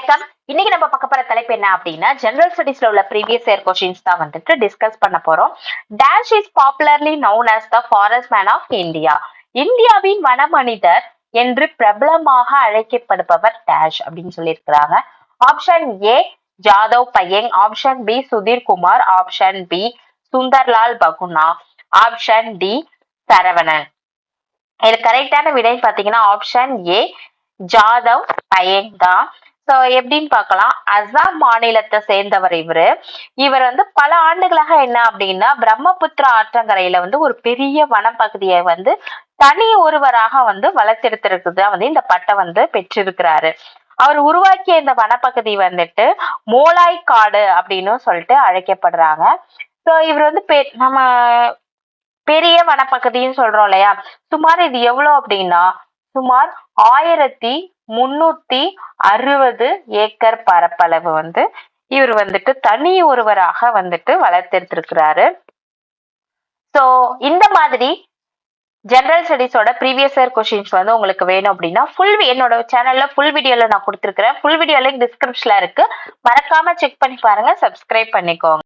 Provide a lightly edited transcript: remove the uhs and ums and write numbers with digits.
வணக்கம். இன்னைக்கு நம்ம பார்க்க போற தலைப்பு என்ன அப்படின்னா ஜெனரல் ஸ்டடீஸ்ல உள்ள ப்ரீவியஸ் இயர் கொஸ்டின்ஸ் தான் வந்துட்டு டிஸ்கஸ் பண்ண போறோம். Dash is popularly known as the forest man of India. இந்தியாவின் வனமனிதர் என்று பிரபலமாக அழைக்கப்படுபவர் டேஷ் அப்படின்னு சொல்லியிருக்கிறாங்க. Option A Jadav Payeng, option B Sudhir Kumar, option B Sunderlal Bahuguna, option D Saravanan. இது கரெக்டான விடை பாத்தீங்கன்னா ஆப்ஷன் ஏ ஜாதவ் பையங் தான். சோ எப்படின்னு பார்க்கலாம். அசாம் மாநிலத்தை சேர்ந்தவர் இவர் வந்து பல ஆண்டுகளாக என்ன அப்படின்னா பிரம்மபுத்திரா ஆற்றங்கரையில வந்து ஒரு பெரிய வனப்பகுதியை வந்து தனி ஒருவராக வந்து வளர்த்தெடுத்திருக்குதான் வந்து இந்த பட்டம் வந்து பெற்றிருக்கிறாரு. அவர் உருவாக்கிய இந்த வனப்பகுதி வந்துட்டு மோலாய் காடு அப்படின்னு சொல்லிட்டு அழைக்கப்படுறாங்க. சோ இவர் வந்து நம்ம பெரிய வனப்பகுதின்னு சொல்றோம் இல்லையா, சுமார் இது எவ்வளவு அப்படின்னா சுமார் 1360 ஏக்கர் பரப்பளவு வந்து இவர் வந்துட்டு தனி ஒருவராக வந்துட்டு வளர்த்தெடுத்திருக்கிறாரு. சோ இந்த மாதிரி ஜெனரல் ஸ்டடீஸோட ப்ரீவியஸ் இயர் கொஸ்டின்ஸ் வந்து உங்களுக்கு வேணும் அப்படின்னா என்னோட சேனல்ல ஃபுல் வீடியோல நான் கொடுத்துருக்கிறேன். ஃபுல் வீடியோ லிங்க் டிஸ்கிரிப்ஷன்ல இருக்கு, மறக்காம செக் பண்ணி பாருங்க, சப்ஸ்கிரைப் பண்ணிக்கோங்க.